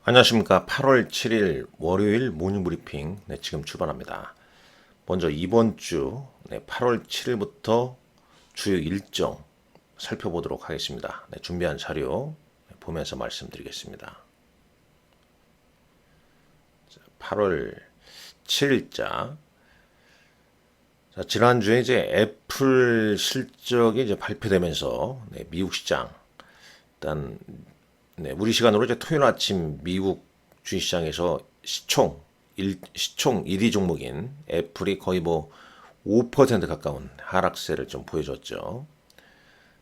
안녕하십니까. 8월 7일 월요일 모닝브리핑 지금 출발합니다. 먼저 이번 주 8월 7일부터 주요 일정 살펴보도록 하겠습니다. 준비한 자료 보면서 말씀드리겠습니다. 8월 7일자 지난주에 이제 애플 실적이 이제 발표되면서 미국 시장 일단 우리 시간으로 이제 토요일 아침 미국 주식시장에서 시총 1위 종목인 애플이 거의 뭐 5% 가까운 하락세를 좀 보여줬죠.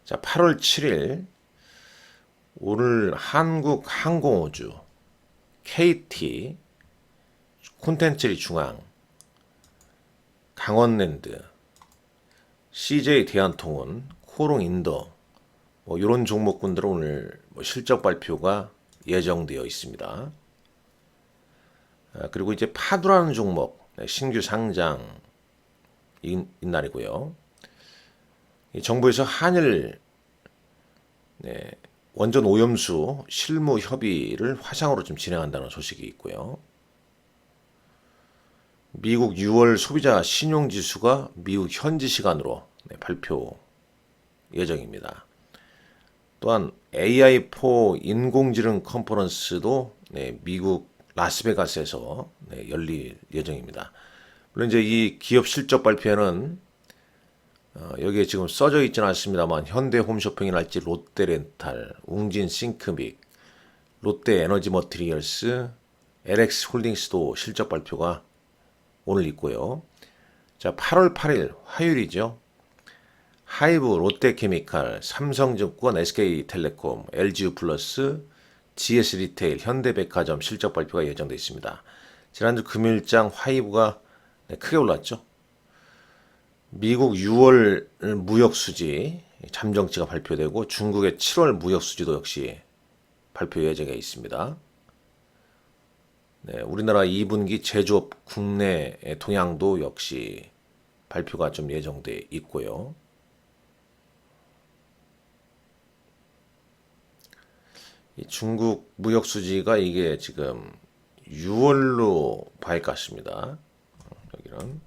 자, 8월 7일 오늘 한국항공우주, KT, 콘텐츠리 중앙, 강원랜드, CJ 대한통운, 코롱인더 뭐 이런 종목군들은 오늘 실적 발표가 예정되어 있습니다. 그리고 이제 파두라는 종목 신규 상장 날이고요. 정부에서 한일 원전 오염수 실무 협의를 화상으로 좀 진행한다는 소식이 있고요. 미국 6월 소비자 신용지수가 미국 현지 시간으로 발표 예정입니다. 또한 AI4 인공지능 컨퍼런스도 미국 라스베가스에서 열릴 예정입니다. 물론 이제 이 기업 실적 발표는 여기에 지금 써져 있지는 않습니다만 현대홈쇼핑이랄지 롯데렌탈, 웅진싱크빅, 롯데에너지머티리얼스, LX홀딩스도 실적 발표가 오늘 있고요. 자, 8월 8일 화요일이죠. 하이브, 롯데케미칼, 삼성증권, SK텔레콤, LG유플러스, GS리테일, 현대백화점 실적 발표가 예정되어 있습니다. 지난주 금요일장 하이브가 크게 올랐죠. 미국 6월 무역수지 잠정치가 발표되고 중국의 7월 무역수지도 역시 발표 예정에 있습니다. 우리나라 2분기 제조업 국내 동향도 역시 발표가 좀 예정되어 있고요. 이 중국 무역 수지가 이게 지금 6월로 봐야 할 것 같습니다. 여기는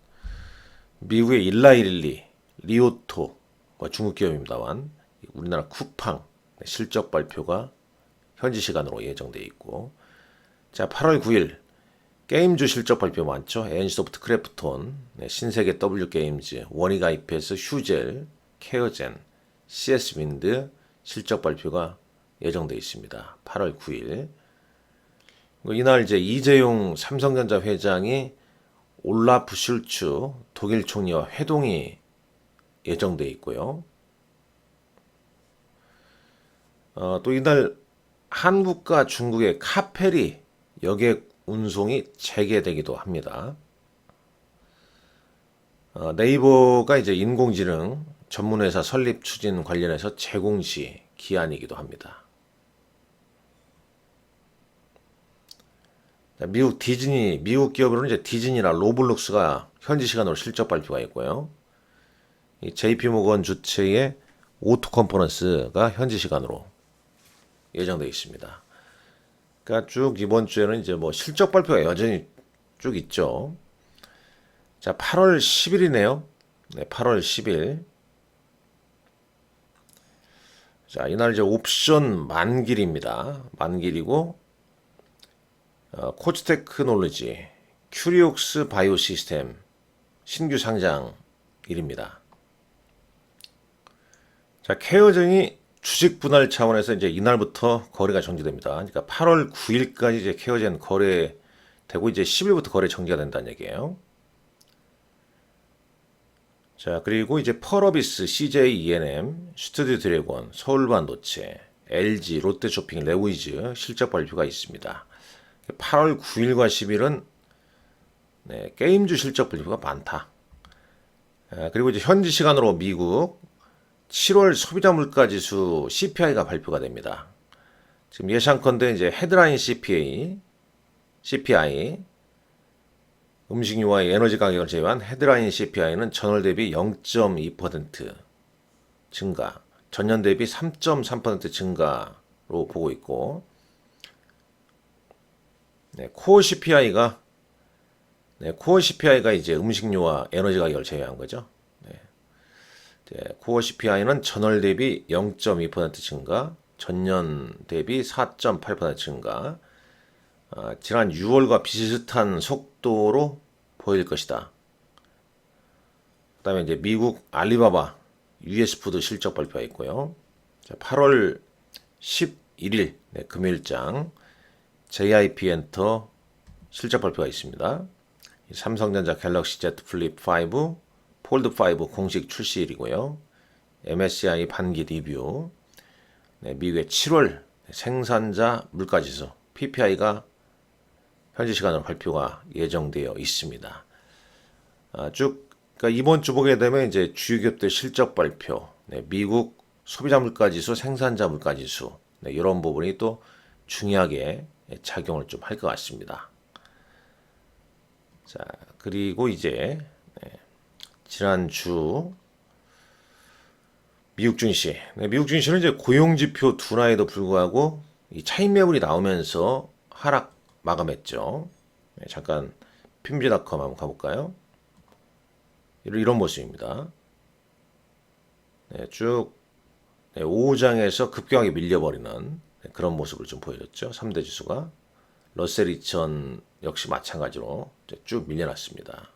미국의 일라일리, 리오토, 중국 기업입니다만 우리나라 쿠팡 실적 발표가 현지 시간으로 예정되어 있고, 자 8월 9일 게임주 실적 발표 많죠. NC소프트, 크래프톤, 신세계 W게임즈, 원익아이패스, 휴젤, 케어젠, CS윈드 실적 발표가 예정되어 있습니다. 8월 9일. 이날 이제 이재용 삼성전자 회장이 올라프 슐츠 독일 총리와 회동이 예정되어 있고요. 또 이날 한국과 중국의 카페리 여객 운송이 재개되기도 합니다. 네이버가 이제 인공지능 전문회사 설립 추진 관련해서 재공시 기한이기도 합니다. 미국 디즈니, 미국 기업으로는 이제 디즈니나 로블록스가 현지 시간으로 실적 발표가 있고요. 이 JP모건 주최의 오토 컨퍼런스가 현지 시간으로 예정되어 있습니다. 그러니까 쭉 이번 주에는 이제 뭐 실적 발표가 여전히 쭉 있죠. 자, 8월 10일이네요. 8월 10일. 자, 이날 이제 옵션 만길입니다. 만길이고, 코츠테크놀로지, 큐리옥스 바이오시스템 신규 상장일입니다. 자, 케어젠이 주식 분할 차원에서 이제 이날부터 거래가 정지됩니다. 그러니까 8월 9일까지 이제 케어젠 거래되고 이제 10일부터 거래 정지가 된다는 얘기예요. 자, 그리고 이제 펄어비스, CJ ENM, 스튜디오 드래곤, 서울반도체, LG, 롯데쇼핑, 레위즈 실적 발표가 있습니다. 8월 9일과 10일은 게임주 실적 발표가 많다. 그리고 이제 현지 시간으로 미국 7월 소비자 물가 지수 CPI가 발표가 됩니다. 지금 예상컨대 이제 헤드라인 CPI 음식료와 에너지 가격을 제외한 헤드라인 CPI는 전월 대비 0.2% 증가, 전년 대비 3.3% 증가로 보고 있고, 코어 CPI가 코어 CPI가 이제 음식료와 에너지 가격을 제외한 거죠. 코어 CPI는 전월 대비 0.2% 증가, 전년 대비 4.8% 증가, 지난 6월과 비슷한 속도로 보일 것이다. 그다음에 이제 미국 알리바바 US 푸드 실적 발표가 있고요. 8월 11일 금요일장 JIP 엔터 실적 발표가 있습니다. 삼성전자 갤럭시 Z 플립 5, 폴드 5 공식 출시일이고요. MSCI 반기 리뷰, 미국의 7월 생산자 물가지수 PPI가 현지 시간으로 발표가 예정되어 있습니다. 그러니까 이번 주 보게 되면 이제 주요 기업들 실적 발표, 미국 소비자 물가지수, 생산자 물가지수, 이런 부분이 또 중요하게 작용을 좀 할 것 같습니다. 자, 그리고 이제 지난주 미국 증시, 미국 증시는 이제 고용지표 둔화에도 불구하고 이 차익 매물이 나오면서 하락 마감했죠. 잠깐 PMG닷컴 한번 가볼까요? 이런 모습입니다. 쭉 5장에서 급격하게 밀려버리는 그런 모습을 좀 보여줬죠. 3대 지수가. 러셀 2000 역시 마찬가지로 쭉 밀려났습니다.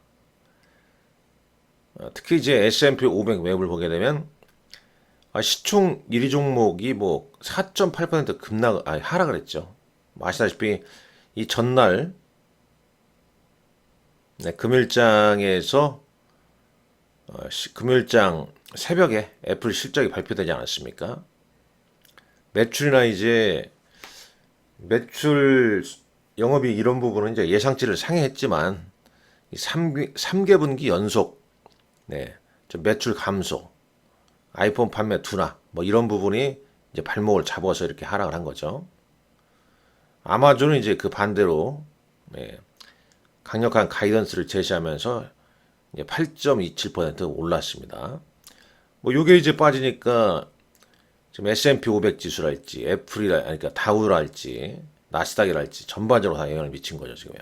특히 이제 S&P 500 매물 보게 되면 시총 1위 종목이 뭐 4.8% 하락을 했죠. 아시다시피 이 전날 금요일장에서 금요일장 새벽에 애플 실적이 발표되지 않았습니까? 매출이나 이제 매출 영업이익 이런 부분은 이제 예상치를 상회했지만 3개분기 연속 좀 매출 감소, 아이폰 판매 둔화 뭐 이런 부분이 이제 발목을 잡아서 이렇게 하락을 한 거죠. 아마존은 이제 그 반대로 강력한 가이던스를 제시하면서 이제 8.27% 올랐습니다. 뭐 요게 이제 빠지니까 지금 S&P 500 지수랄지 그러니까 다우랄지 나스닥이랄지 전반적으로 다 영향을 미친 거죠 지금요.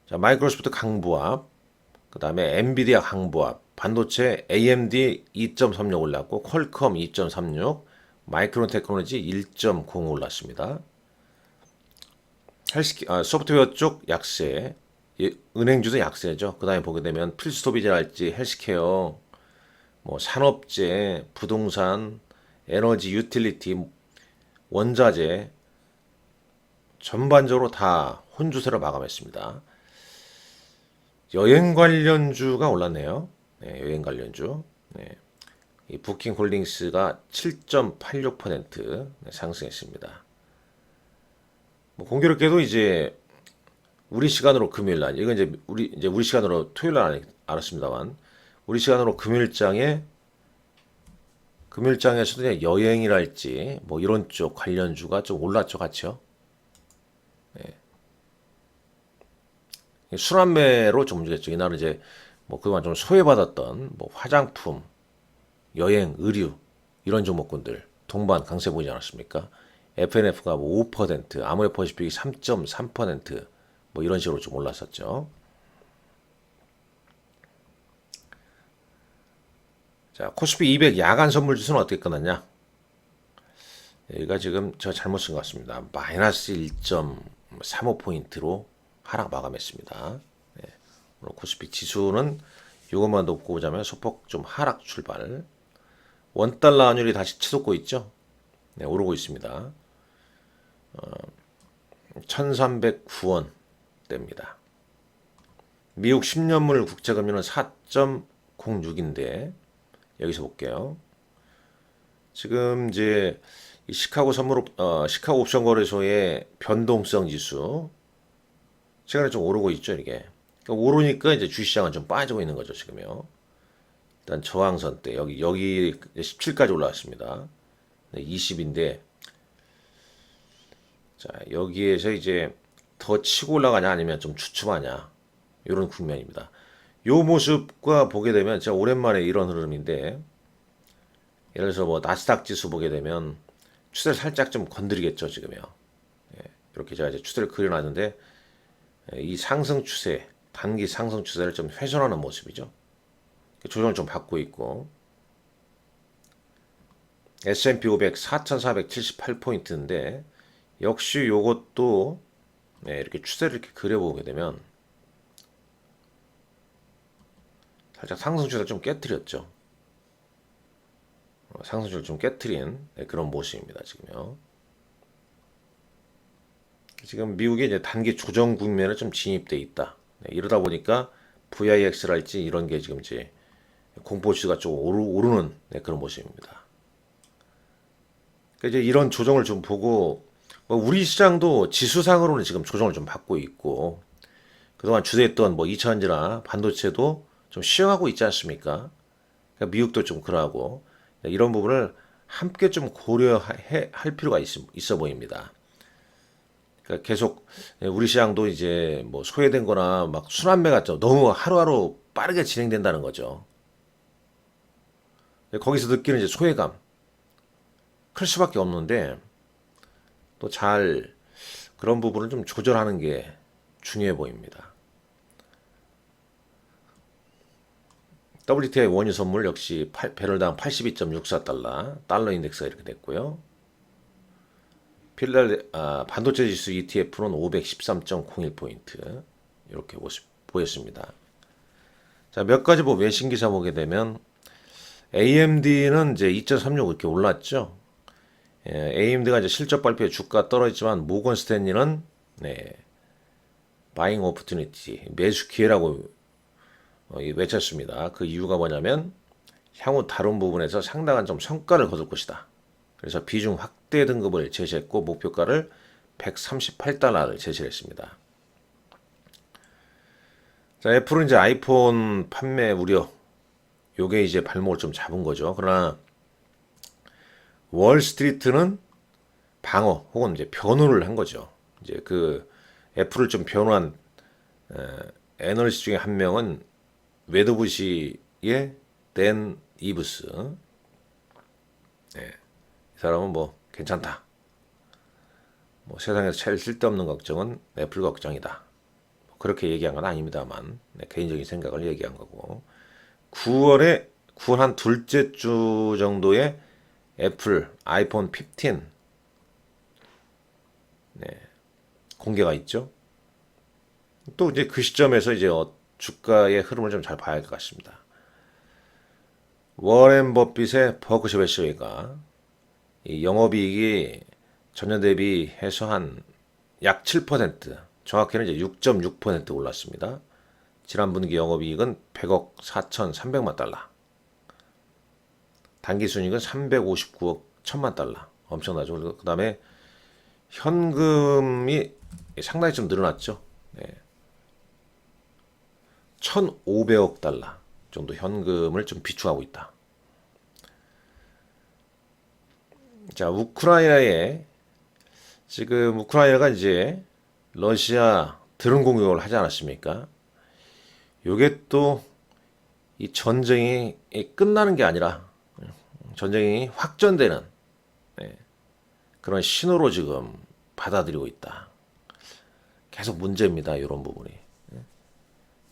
자, 마이크로소프트 강보합, 그 다음에 엔비디아 강보합, 반도체 AMD 2.36 올랐고 퀄컴 2.36, 마이크론 테크놀로지 1.05 올랐습니다. 소프트웨어 쪽 약세, 은행주도 약세죠. 그 다음에 보게 되면 필수 소비재랄지 헬스케어, 뭐 산업재, 부동산, 에너지, 유틸리티, 원자재 전반적으로 다 혼주세로 마감했습니다. 여행 관련주가 올랐네요. 여행 관련주. 이 부킹홀딩스가 7.86% 상승했습니다. 뭐 공교롭게도 이제 우리 시간으로 금요일 날, 이건 이제 우리 시간으로 토요일 날 알았습니다만, 우리 시간으로 금요일장에서도 여행이랄지 뭐 이런 쪽 관련주가 좀 올랐죠, 같이요. 순환매로 좀 움직였죠. 이날은 이제 뭐 그동안 좀 소외받았던 뭐 화장품, 여행, 의류 이런 종목군들 동반 강세 보이지 않았습니까? FNF가 뭐 5%, 아모레퍼시픽이 3.3%뭐 이런 식으로 좀 올랐었죠. 자, 코스피 200 야간 선물 지수는 어떻게 끝났냐? 여기가 지금 제가 잘못 쓴 것 같습니다. 마이너스 1.35포인트로 하락 마감했습니다. 오늘 코스피 지수는 이것만 놓고 보자면 소폭 좀 하락 출발. 원달러 환율이 다시 치솟고 있죠. 오르고 있습니다. 1309원대입니다. 미국 10년물 국채금리는 4.06인데 여기서 볼게요. 지금 이제 이 시카고 옵션 거래소의 변동성 지수 최근에 좀 오르고 있죠, 이게. 그러니까 오르니까 이제 주시장은 좀 빠지고 있는 거죠, 지금요. 일단 저항선 때 여기 17까지 올라왔습니다. 20인데 자, 여기에서 이제 더 치고 올라가냐 아니면 좀 주춤하냐 이런 국면입니다. 요 모습과 보게 되면 제가 오랜만에 이런 흐름인데 예를 들어서 뭐 나스닥 지수 보게 되면 추세를 살짝 좀 건드리겠죠, 지금요. 이렇게 제가 이제 추세를 그려놨는데 이 상승 추세, 단기 상승 추세를 좀 훼손하는 모습이죠. 조정을 좀 받고 있고 S&P 500 4,478포인트인데 역시 요것도 이렇게 추세를 이렇게 그려보게 되면 살짝 상승 추세를 좀 깨뜨렸죠. 상승 추세를 좀 깨뜨린 그런 모습입니다. 지금요. 지금 미국이 이제 단기 조정 국면에 좀 진입돼 있다. 이러다 보니까 VIX랄지 이런 게 지금 이제 공포지수가 좀 오르는 그런 모습입니다. 이제 이런 조정을 좀 보고 우리 시장도 지수상으로는 지금 조정을 좀 받고 있고 그동안 주도했던 뭐 2차전지나 반도체도 좀 쉬어가고 있지 않습니까? 그러니까 미국도 좀 그러고 이런 부분을 함께 좀 고려할 필요가 있어 보입니다. 그러니까 계속 우리 시장도 이제 뭐 소외된 거나 막 순환매가 좀 너무 하루하루 빠르게 진행된다는 거죠. 거기서 느끼는 이제 소외감 클 수밖에 없는데 또 잘 그런 부분을 좀 조절하는 게 중요해 보입니다. WTI 원유 선물 역시 배럴당 82.64달러, 달러 인덱스가 이렇게 됐고요. 반도체 지수 ETF는 513.01포인트 이렇게 보였습니다. 자, 몇 가지 뭐 외신 기사 보게 되면 AMD는 이제 2.36 이렇게 올랐죠. AMD가 이제 실적 발표에 주가 떨어졌지만 모건 스탠리는 바잉 오퍼튜니티 매수 기회라고 외쳤습니다. 그 이유가 뭐냐면 향후 다른 부분에서 상당한 좀 성과를 거둘 것이다. 그래서 비중 확대 등급을 제시했고 목표가를 138달러를 제시했습니다. 자, 애플은 이제 아이폰 판매 우려 요게 이제 발목을 좀 잡은 거죠. 그러나 월스트리트는 방어 혹은 이제 변호를 한 거죠. 이제 그 애플을 좀 변호한 애널리스트 중에 한 명은 웨더부시의 댄 이브스. 이 사람은 뭐 괜찮다. 뭐 세상에서 제일 쓸데없는 걱정은 애플 걱정이다. 그렇게 얘기한 건 아닙니다만 개인적인 생각을 얘기한 거고 9월 한 둘째 주 정도에 애플 아이폰 15 공개가 있죠. 또 이제 그 시점에서 이제 주가의 흐름을 좀 잘 봐야 할 것 같습니다. 워렌 버핏의 버크셔 배시웨이가 이 영업이익이 전년 대비 해서 한 약 7%, 정확히는 이제 6.6% 올랐습니다. 지난 분기 영업이익은 100억 4,300만 달러. 단기순이익은 359억 1천만 달러. 엄청나죠. 그 다음에 현금이 상당히 좀 늘어났죠. 1,500억 달러 정도 현금을 좀 비축하고 있다. 자, 지금 우크라이나가 이제 러시아 드론 공격을 하지 않았습니까? 요게 또 이 전쟁이 끝나는 게 아니라 전쟁이 확전되는 그런 신호로 지금 받아들이고 있다. 계속 문제입니다. 이런 부분이.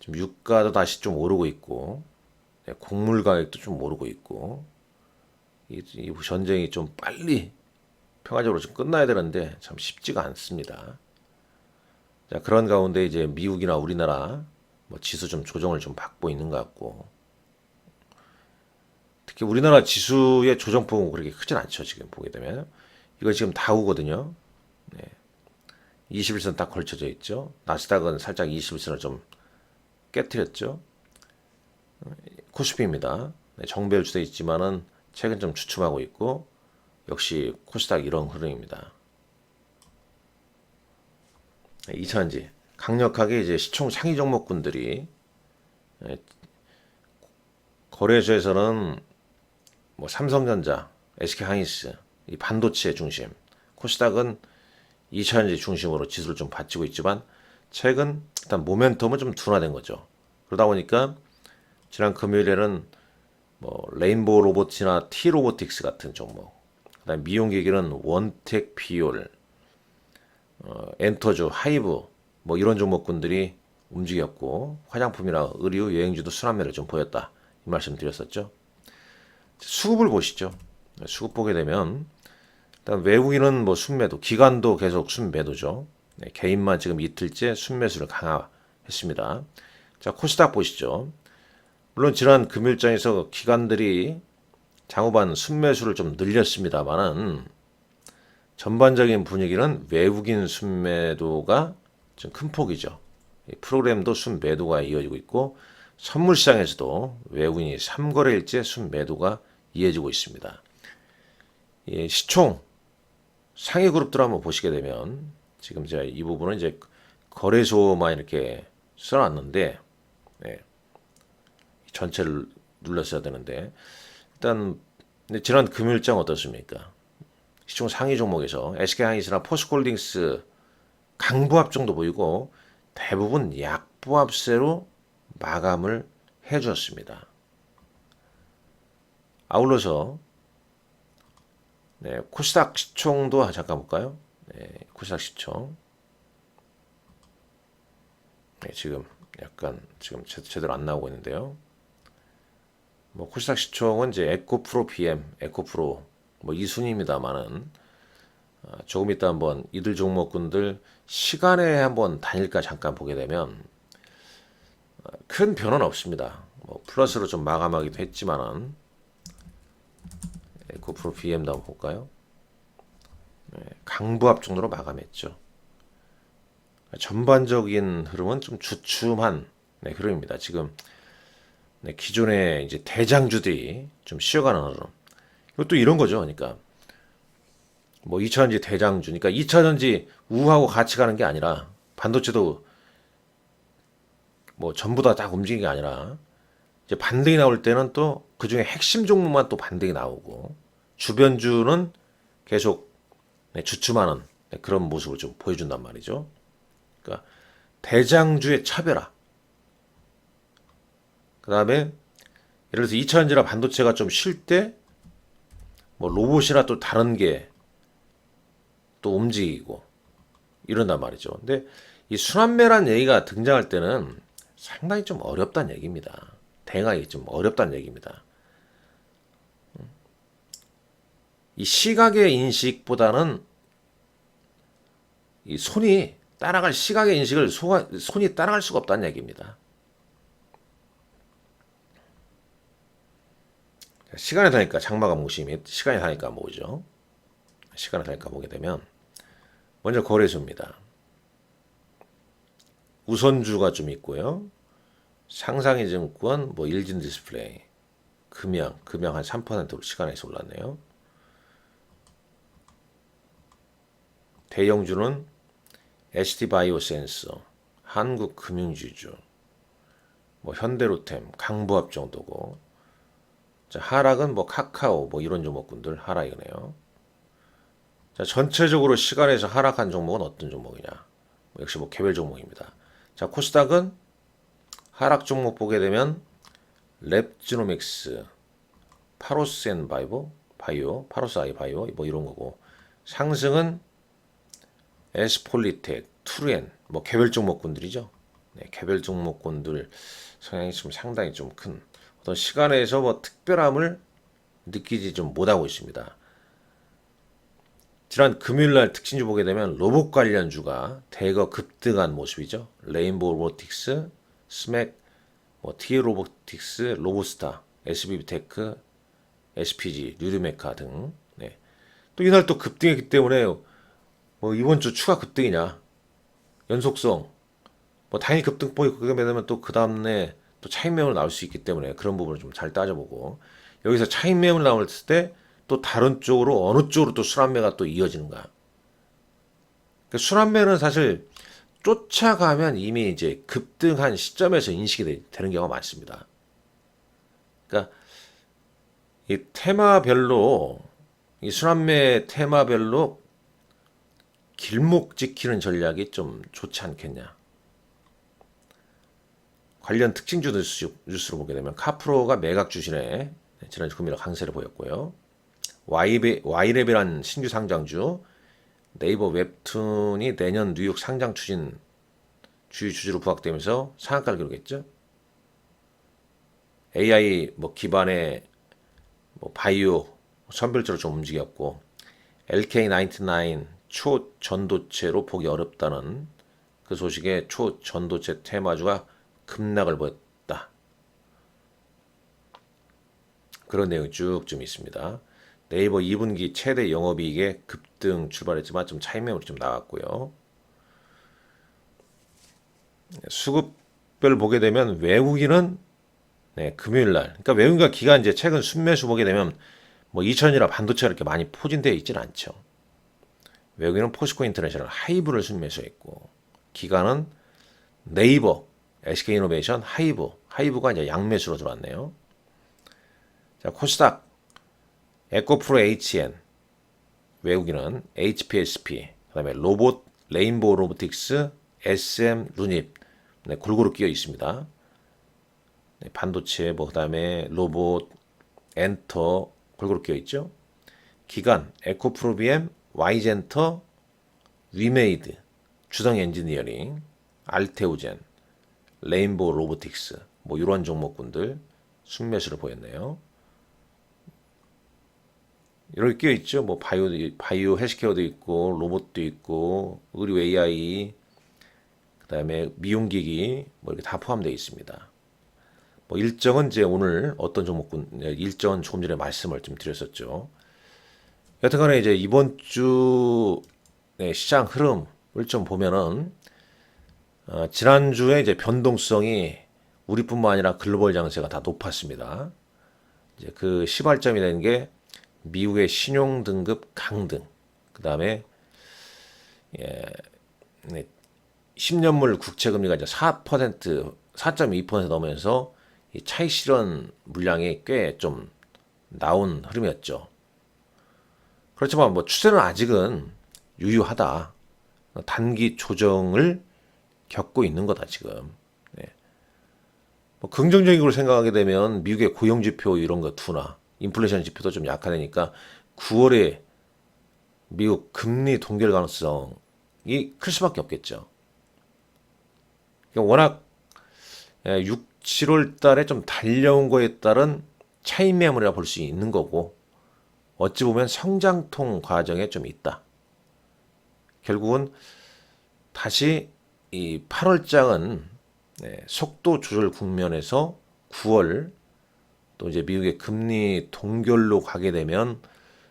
지금 유가도 다시 좀 오르고 있고 곡물 가격도 좀 오르고 있고 이 전쟁이 좀 빨리 평화적으로 좀 끝나야 되는데 참 쉽지가 않습니다. 자, 그런 가운데 이제 미국이나 우리나라 뭐 지수 좀 조정을 좀 받고 있는 것 같고 특히 우리나라 지수의 조정폭은 그렇게 크진 않죠. 지금 보게 되면 이거 지금 다우거든요. 21선 딱 걸쳐져 있죠. 나스닥은 살짝 21선을 좀 깨트렸죠. 코스피입니다. 정배열 추세 있지만은 최근 좀 주춤하고 있고 역시 코스닥 이런 흐름입니다. 2차전지 강력하게 이제 시총 상위 종목군들이 거래소에서는 뭐 삼성전자, SK하이닉스, 이 반도체 중심, 코스닥은 2차전지 중심으로 지수를 좀 받치고 있지만 최근 일단 모멘텀은 좀 둔화된 거죠. 그러다 보니까 지난 금요일에는 뭐 레인보우 로봇이나 T 로보틱스 같은 종목, 그다음 미용기기는 원텍 비올, 엔터주, 하이브 뭐 이런 종목군들이 움직였고 화장품이나 의류, 여행주도 순환매를 좀 보였다. 이 말씀 드렸었죠. 수급을 보시죠. 수급 보게 되면 일단 외국인은 뭐 순매도, 기관도 계속 순매도죠. 네, 개인만 지금 이틀째 순매수를 강화했습니다. 자, 코스닥 보시죠. 물론 지난 금요일장에서 기관들이 장후반 순매수를 좀 늘렸습니다만은 전반적인 분위기는 외국인 순매도가 좀 큰 폭이죠. 프로그램도 순매도가 이어지고 있고 선물시장에서도 외국인이 3거래일째 순매도가 이어지고 있습니다. 시총 상위 그룹들 한번 보시게 되면 지금 제가 이 부분은 이제 거래소만 이렇게 써놨는데 전체를 눌렀어야 되는데 일단 지난 금요일장 어떻습니까? 시총 상위 종목에서 SK하이닉스나 포스코홀딩스 강보합 정도 보이고 대부분 약보합세로 마감을 해주었습니다. 아울러서 코스닥 시총도 잠깐 볼까요? 코스닥 시총 지금 약간 지금 제대로 안 나오고 있는데요. 뭐 코스닥 시총은 이제 에코프로 PM, 에코프로 뭐 이 순위입니다만은 조금 이따 한번 이들 종목군들 시간에 한번 단일가 잠깐 보게 되면 큰 변화는 없습니다. 뭐 플러스로 좀 마감하기도 했지만은 에코프로 BM도 한번 볼까요? 강보합 정도로 마감했죠. 전반적인 흐름은 좀 주춤한 흐름입니다. 지금 기존의 이제 대장주들이 좀 쉬어가는 흐름. 이것도 이런 거죠. 그러니까 뭐 2차전지 대장주, 그러니까 2차전지 우하고 같이 가는 게 아니라 반도체도 뭐 전부 다 딱 움직이는 게 아니라 이제 반등이 나올 때는 또 그 중에 핵심 종목만 또 반등이 나오고 주변주는 계속 주춤하는 그런 모습을 좀 보여준단 말이죠. 그러니까 대장주의 차별화. 그 다음에 예를 들어서 2차전지나 반도체가 좀 쉴 때 뭐 로봇이나 또 다른 게 또 움직이고 이런단 말이죠. 근데 이 순환매란 얘기가 등장할 때는 상당히 좀 어렵다는 얘기입니다. 대응하기 좀 어렵다는 얘기입니다. 이 시각의 인식보다는 이 손이 따라갈 시각의 인식을 손이 따라갈 수가 없다는 얘기입니다. 시간이 다니까 장마가 무심히 시간이 다니까 뭐죠? 시간이 다니까 보게 되면 먼저 거래소입니다. 우선주가 좀 있고요. 상상의 증권, 뭐 일진 디스플레이, 금양 한 3%로 시간에서 올랐네요. 대형주는 ST바이오센서, 한국금융지주, 뭐 현대로템, 강보합 정도고, 자, 하락은 뭐 카카오, 뭐 이런 종목군들 하락이네요. 자, 전체적으로 시간에서 하락한 종목은 어떤 종목이냐? 역시 뭐 개별 종목입니다. 자, 코스닥은 하락 종목 보게 되면 랩지노믹스, 파로스 아이 바이오 뭐 이런 거고, 상승은 에스폴리텍, 투르엔 뭐 개별 종목군들이죠. 개별 종목군들 성향이 좀 상당히 좀 큰 어떤 시간에서 뭐 특별함을 느끼지 좀 못하고 있습니다. 지난 금요일날 특징주 보게 되면 로봇 관련주가 대거 급등한 모습이죠. 레인보우 로보틱스, 스맥, 뭐 TE 로보틱스, 로보스타, SBB테크, SPG, 뉴르메카 등. 또 이날 또 급등했기 때문에 뭐 이번 주 추가 급등이냐, 연속성, 뭐 단일 급등 보이게 되면 또 그 다음에 또 차익 매물 나올 수 있기 때문에 그런 부분을 좀 잘 따져보고, 여기서 차익 매물 나올 때 또 다른 쪽으로 어느 쪽으로 또 순환매가 또 이어지는가. 그러니까 순환매는 사실 쫓아가면 이미 이제 급등한 시점에서 인식이 되는 경우가 많습니다. 그러니까 이 테마별로, 이 순환매 테마별로 길목 지키는 전략이 좀 좋지 않겠냐. 관련 특징주 뉴스로 보게 되면 카프로가 매각 주신에 지난 금요일 강세를 보였고요. 와이랩이라는 신규 상장주 네이버 웹툰이 내년 뉴욕 상장 추진 주요 주주로 부각되면서 상한가를 기록했죠. AI 뭐 기반의 뭐 바이오 선별적으로 좀 움직였고 LK99 초전도체로 보기 어렵다는 그 소식에 초전도체 테마주가 급락을 보였다. 그런 내용이 쭉 좀 있습니다. 네이버 2분기 최대 영업이익에 급등 출발했지만 좀 차익 매물이 좀 나왔고요. 수급별 보게 되면 외국인은 금요일 날, 그러니까 외국인과 기관 이제 최근 순매수 보게 되면 뭐 2000이라 반도체가 이렇게 많이 포진되어 있지는 않죠. 외국인은 포스코 인터내셔널 하이브를 순매수했고 기관은 네이버, SK이노베이션, 하이브가 이제 양매수로 들어왔네요. 자, 코스닥, 에코프로 HN, 외국인은 HPSP, 그다음에 로봇, 레인보우 로보틱스, SM, 루닙 골고루 끼어 있습니다. 반도체, 뭐 그다음에 로봇, 엔터 골고루 끼어 있죠. 기관, 에코프로 BM, 와이젠터, 위메이드, 주성 엔지니어링, 알테우젠, 레인보우 로보틱스 뭐 이런 종목군들 순매수를 보였네요. 이렇게 끼어 있죠. 뭐 바이오 헬스케어도 있고 로봇도 있고 의료 AI 그다음에 미용기기 뭐 이렇게 다 포함되어 있습니다. 뭐 일정은 이제 오늘 어떤 종목군 일정은 조금 전에 말씀을 좀 드렸었죠. 여튼간에 이제 이번 주 시장 흐름을 좀 보면은 지난주에 이제 변동성이 우리뿐만 아니라 글로벌 장세가 다 높았습니다. 이제 그 시발점이 되는 게 미국의 신용 등급 강등, 그 다음에 10년물 국채 금리가 이제 4%, 4.2% 넘으면서 이 차익 실현 물량이 꽤 좀 나온 흐름이었죠. 그렇지만 뭐 추세는 아직은 유효하다. 단기 조정을 겪고 있는 거다 지금. 뭐 긍정적인 걸 생각하게 되면 미국의 고용 지표 이런 거 둔화, 인플레이션 지표도 좀 약화되니까 9월에 미국 금리 동결 가능성이 클 수밖에 없겠죠. 그러니까 워낙 6, 7월 달에 좀 달려온 거에 따른 차익 매물이라 볼 수 있는 거고 어찌 보면 성장통 과정에 좀 있다. 결국은 다시 이 8월장은 속도 조절 국면에서 9월 또 이제 미국의 금리 동결로 가게 되면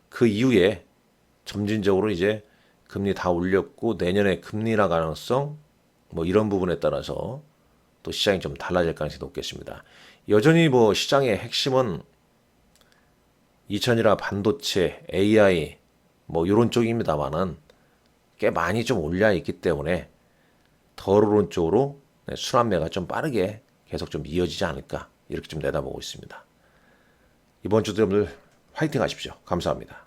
그 이후에 점진적으로 이제 금리 다 올렸고 내년에 금리 인하 가능성 뭐 이런 부분에 따라서 또 시장이 좀 달라질 가능성이 높겠습니다. 여전히 뭐 시장의 핵심은 2000이라 반도체, AI 뭐 이런 쪽입니다만은 꽤 많이 좀 올려 있기 때문에 덜 오른쪽으로 순환매가 좀 빠르게 계속 좀 이어지지 않을까 이렇게 좀 내다보고 있습니다. 이번 주도 여러분들 화이팅 하십시오. 감사합니다.